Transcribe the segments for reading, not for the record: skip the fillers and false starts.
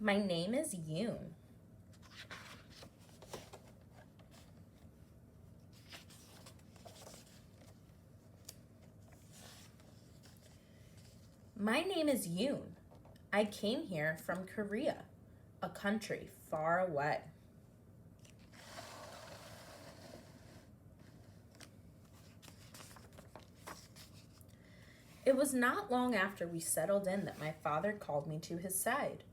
My name is Yoon. My name is Yoon. I came here from Korea, a country far away. It was not long after we settled in that my father called me to his side.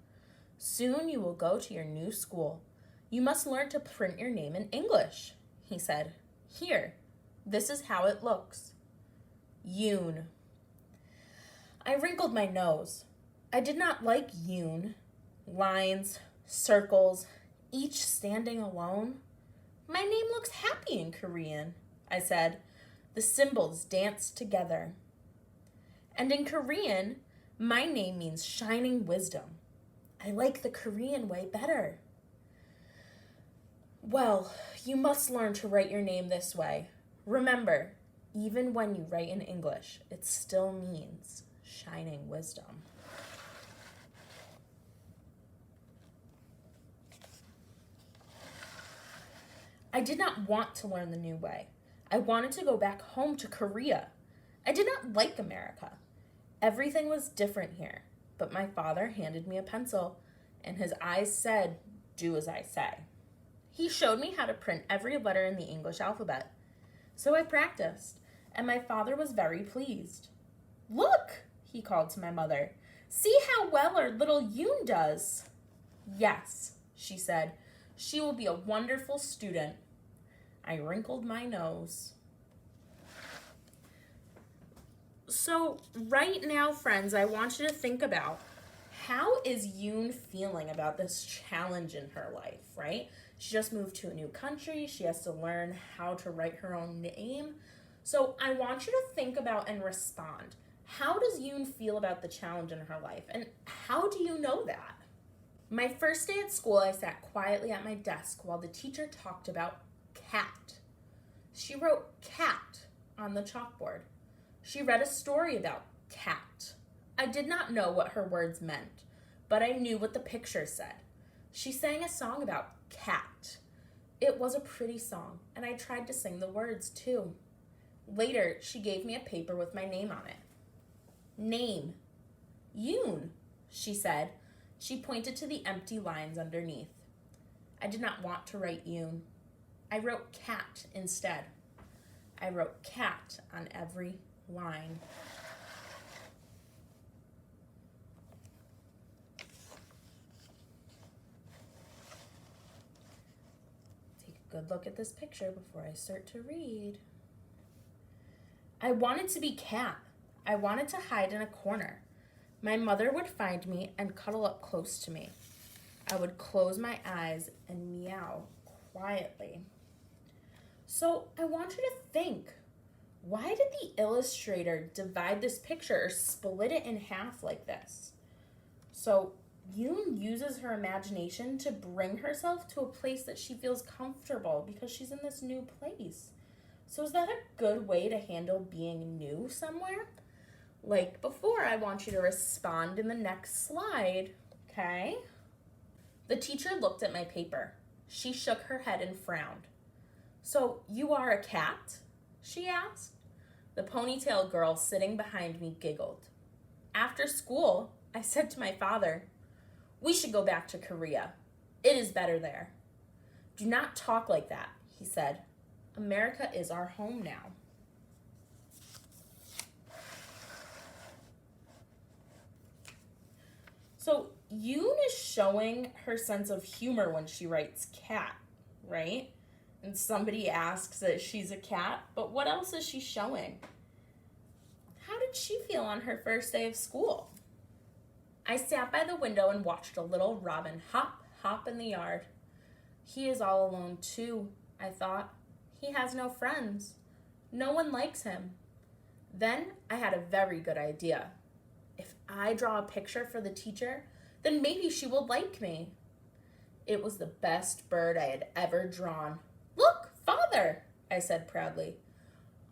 Soon you will go to your new school. You must learn to print your name in English, he said. Here, this is how it looks. Yoon. I wrinkled my nose. I did not like yoon. Lines, circles, each standing alone. My name looks happy in Korean, I said. The symbols danced together. And in Korean, my name means shining wisdom. I like the Korean way better. Well, you must learn to write your name this way. Remember, even when you write in English, it still means shining wisdom. I did not want to learn the new way. I wanted to go back home to Korea. I did not like America. Everything was different here, but my father handed me a pencil, and his eyes said, "Do as I say." He showed me how to print every letter in the English alphabet. So I practiced, and my father was very pleased. "Look," he called to my mother. "See how well our little Yoon does." "Yes," she said. "She will be a wonderful student." I wrinkled my nose. So right now, friends, I want you to think about, how is Yoon feeling about this challenge in her life, right? She just moved to a new country. She has to learn how to write her own name. So I want you to think about and respond. How does Yoon feel about the challenge in her life? And how do you know that? My first day at school, I sat quietly at my desk while the teacher talked about cat. She wrote cat on the chalkboard. She read a story about cat. I did not know what her words meant, but I knew what the picture said. She sang a song about cat. It was a pretty song, and I tried to sing the words too. Later, she gave me a paper with my name on it. Name. Yoon, she said. She pointed to the empty lines underneath. I did not want to write Yoon. I wrote cat instead. I wrote cat on every line. Take a good look at this picture before I start to read. I wanted to be cat. I wanted to hide in a corner. My mother would find me and cuddle up close to me. I would close my eyes and meow quietly. So I want you to think, why did the illustrator divide this picture or split it in half like this? So Yoon uses her imagination to bring herself to a place that she feels comfortable because she's in this new place. So is that a good way to handle being new somewhere? Like before, I want you to respond in the next slide, okay? The teacher looked at my paper. She shook her head and frowned. "So you are a cat?" she asked. The ponytail girl sitting behind me giggled. After school, I said to my father, "We should go back to Korea. It is better there." "Do not talk like that," he said. "America is our home now." So Yoon is showing her sense of humor when she writes cat, right? And somebody asks that she's a cat, but what else is she showing? How did she feel on her first day of school? I sat by the window and watched a little robin hop, hop in the yard. He is all alone too, I thought. He has no friends. No one likes him. Then I had a very good idea. If I draw a picture for the teacher, then maybe she will like me. It was the best bird I had ever drawn. "Look, Father," I said proudly.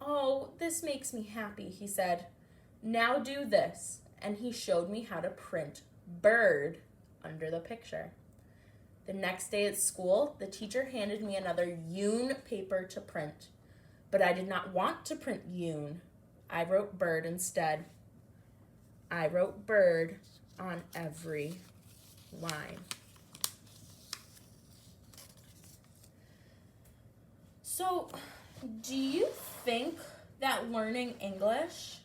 "Oh, this makes me happy," he said. "Now do this." And he showed me how to print bird under the picture. The next day at school, the teacher handed me another yoon paper to print, but I did not want to print yoon. I wrote bird instead. I wrote bird on every line. So, do you think that learning English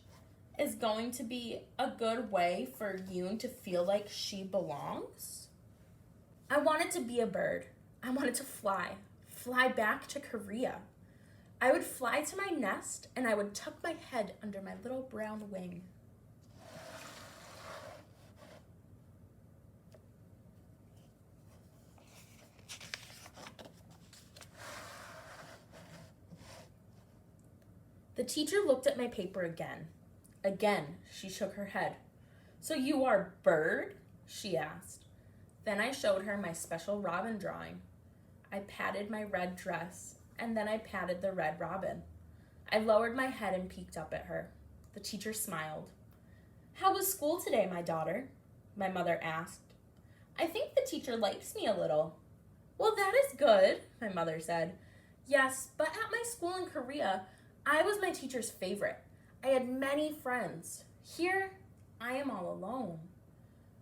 is going to be a good way for Yoon to feel like she belongs? I wanted to be a bird. I wanted to fly back to Korea. I would fly to my nest and I would tuck my head under my little brown wing. The teacher looked at my paper again. Again, she shook her head. "So you are bird?" she asked. Then I showed her my special robin drawing. I patted my red dress, and then I patted the red robin. I lowered my head and peeked up at her. The teacher smiled. "How was school today, my daughter?" my mother asked. "I think the teacher likes me a little." "Well, that is good," my mother said. "Yes, but at my school in Korea, I was my teacher's favorite. I had many friends. Here, I am all alone."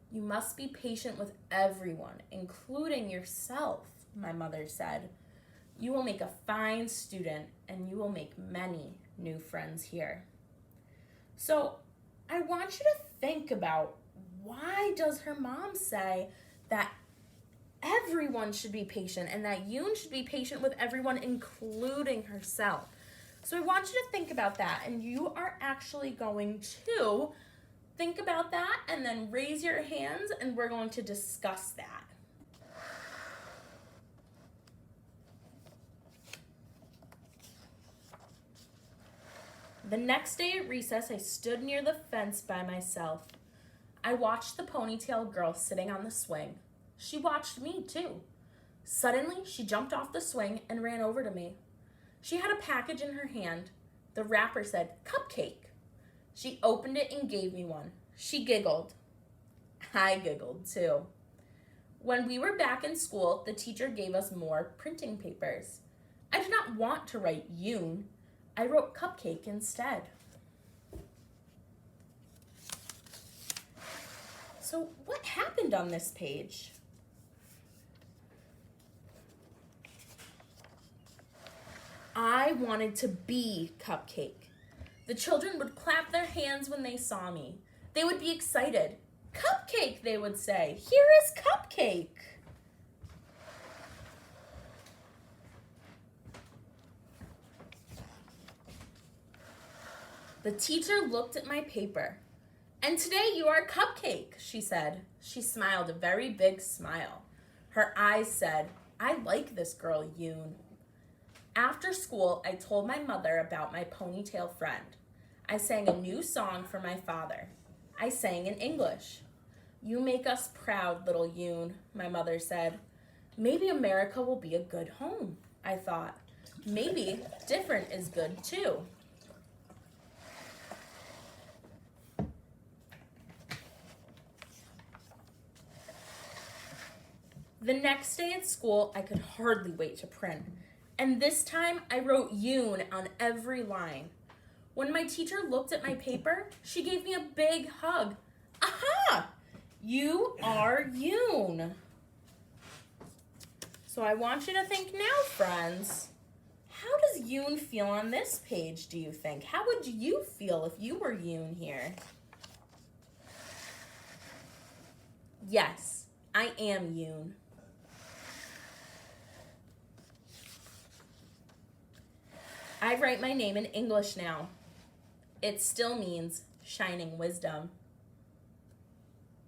"You must be patient with everyone, including yourself," my mother said. "You will make a fine student, and you will make many new friends here." So, I want you to think about, why does her mom say that everyone should be patient and that Yoon should be patient with everyone, including herself? So I want you to think about that, and you are actually going to think about that and then raise your hands, and we're going to discuss that. The next day at recess, I stood near the fence by myself. I watched the ponytail girl sitting on the swing. She watched me too. Suddenly, she jumped off the swing and ran over to me. She had a package in her hand. The wrapper said, "Cupcake." She opened it and gave me one. She giggled. I giggled too. When we were back in school, the teacher gave us more printing papers. I did not want to write Yoon. I wrote Cupcake instead. So what happened on this page? I wanted to be Cupcake. The children would clap their hands when they saw me. They would be excited. "Cupcake," they would say. "Here is Cupcake." The teacher looked at my paper. "And today you are Cupcake," she said. She smiled a very big smile. Her eyes said, "I like this girl, Yoon." After school, I told my mother about my ponytail friend. I sang a new song for my father. I sang in English. "You make us proud, little Yoon," my mother said. Maybe America will be a good home, I thought. Maybe different is good too. The next day at school, I could hardly wait to print. And this time, I wrote Yoon on every line. When my teacher looked at my paper, she gave me a big hug. "Aha! You are Yoon." So I want you to think now, friends. How does Yoon feel on this page, do you think? How would you feel if you were Yoon here? Yes, I am Yoon. I write my name in English now. It still means shining wisdom.